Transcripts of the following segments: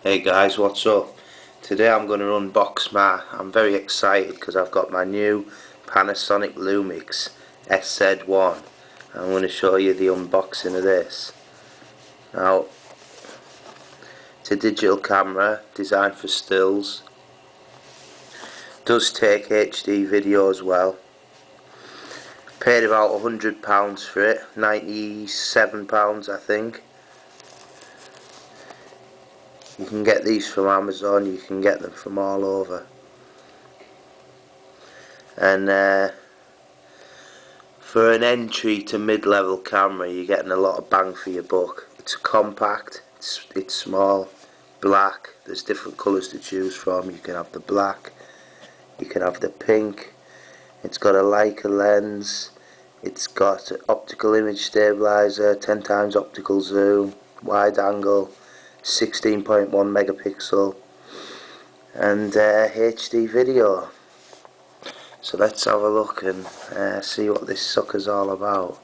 Hey guys, what's up? Today I'm going to unbox I'm very excited because I've got my new Panasonic Lumix SZ1. I'm going to show you the unboxing of this. Now, it's a digital camera designed for stills. Does take HD video as well. Paid about £100 for it, £97 I think. You can get these from Amazon, you can get them from all over. And for an entry to mid-level camera, you're getting a lot of bang for your buck. It's compact, it's small, black. There's different colours to choose from. You can have the black, you can have the pink. It's got a Leica lens. It's got an optical image stabilizer, 10 times optical zoom, wide angle, 16.1 megapixel, and HD video. So let's have a look and see what this sucker's all about.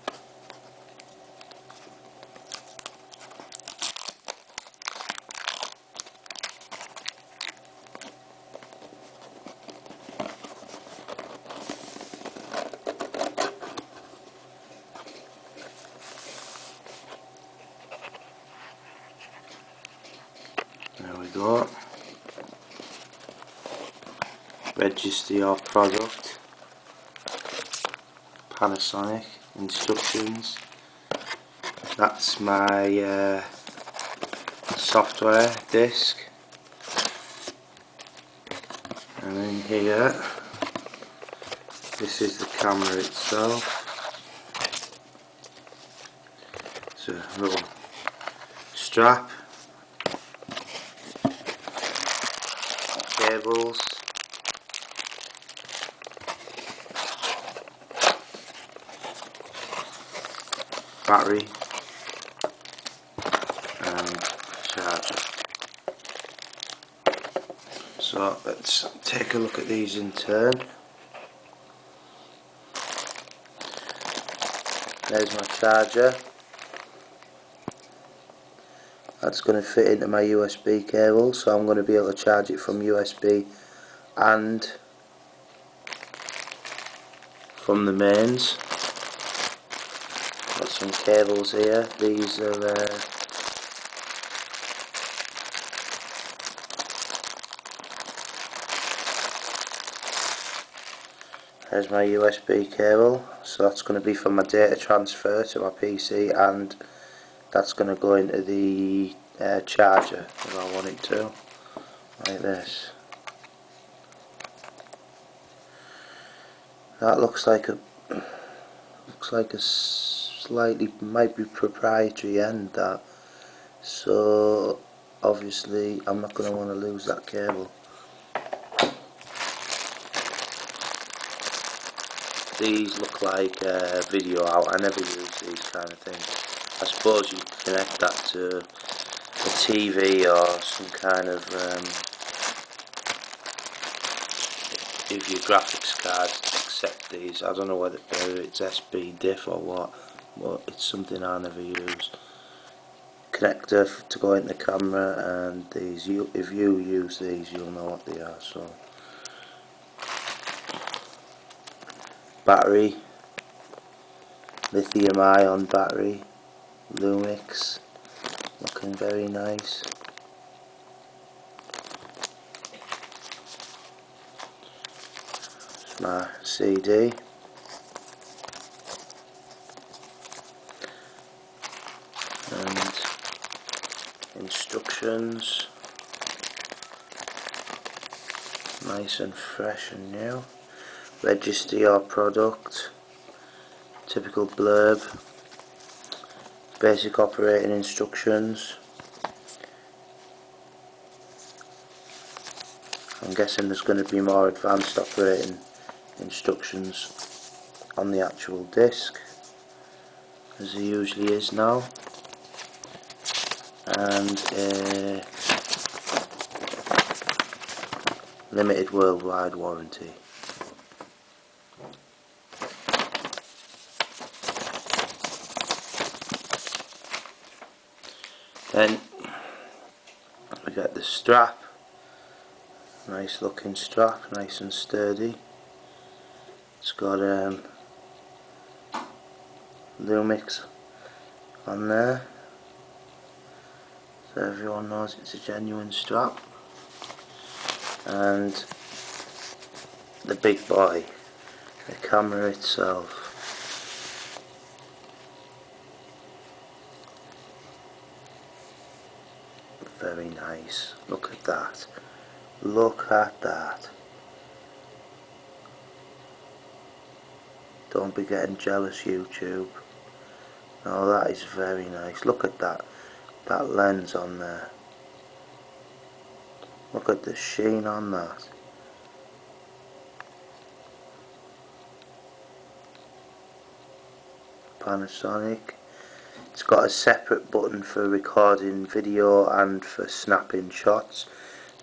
There we go. Register your product. Panasonic instructions. That's my software disk. And in here, this is the camera itself. It's a little strap. Cables, battery, and charger. So let's take a look at these in turn. There's my charger. That's going to fit into my USB cable, so I'm going to be able to charge it from USB and from the mains. Got some cables here. These are there's my USB cable, so that's going to be for my data transfer to my PC, and that's going to go into the charger if I want it to, like this. That looks like a slightly, might be proprietary end, that, so obviously I'm not going to want to lose that cable. These look like video out. I never use these kind of things. I suppose you can connect that to a TV or some kind of if your graphics card accept these. I don't know whether it's SP diff or what, but it's something I never use. Connector to go in the camera, and these, if you use these, you'll know what they are. So battery, lithium ion battery, Lumix, looking very nice. My CD, and instructions, nice and fresh and new. Register your product, typical blurb, basic operating instructions. I'm guessing there's going to be more advanced operating instructions on the actual disc, as there usually is now, and a limited worldwide warranty. Then we get the strap. Nice looking strap, nice and sturdy. It's got Lumix on there, so everyone knows it's a genuine strap. And the big boy, the camera itself. Very nice. Look at that. Look at that. Don't be getting jealous, YouTube. No, that is very nice. Look at that. That lens on there. Look at the sheen on that. Panasonic. It's got a separate button for recording video and for snapping shots.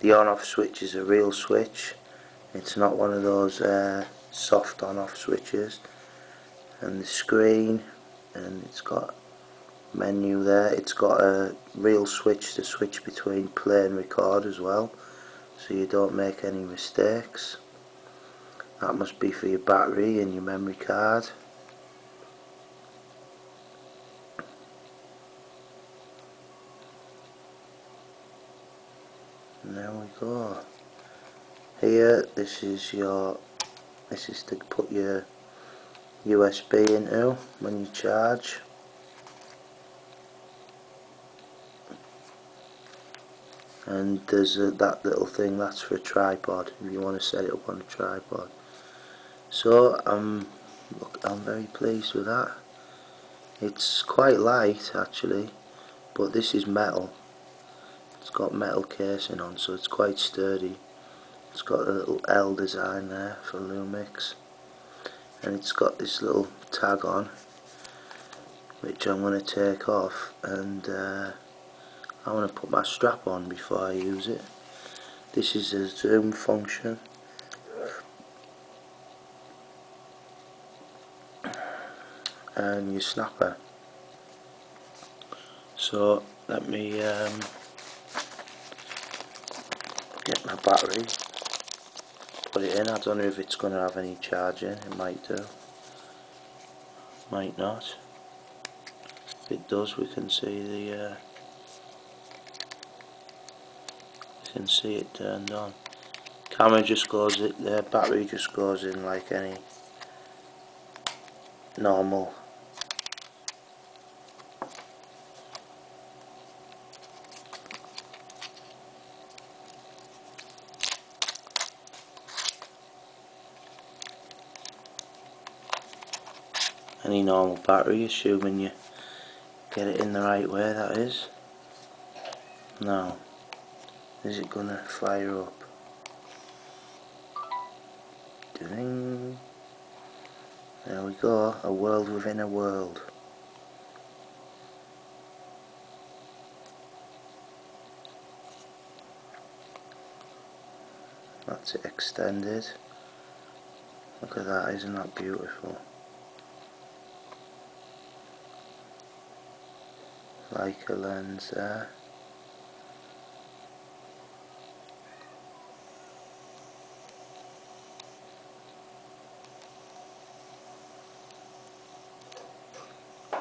The on-off switch is a real switch. It's not one of those soft on-off switches. And the screen, and it's got menu there. It's got a real switch to switch between play and record as well, so you don't make any mistakes. That must be for your battery and your memory card. And there we go. Here, this is to put your USB into when you charge. And there's that little thing, that's for a tripod, if you want to set it up on a tripod. So I'm very pleased with that. It's quite light actually, but this is metal. It's got metal casing on, so it's quite sturdy. It's got a little L design there for Lumix, and it's got this little tag on, which I'm going to take off, and I want to put my strap on before I use it. This is a zoom function. And your snapper. So let me get my battery, put it in. I don't know if it's going to have any charge in. It might do, might not. If it does, we can see the it turned on. Camera just goes in, the battery just goes in like any normal battery, assuming you get it in the right way, that is. Now, is it gonna fire up? Ding. There we go, a world within a world. That's it extended. Look at that, isn't that beautiful? Leica lens there.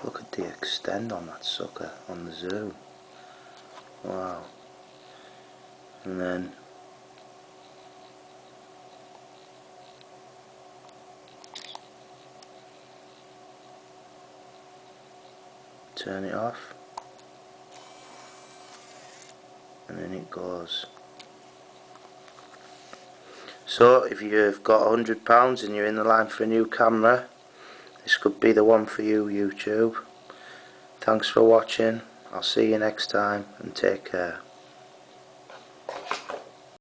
Look at the extend on that sucker, on the zoom. Wow. And then turn it off, and then it goes. So if you've got £100 and you're in the line for a new camera, this could be the one for you, YouTube. Thanks for watching. I'll see you next time, and take care.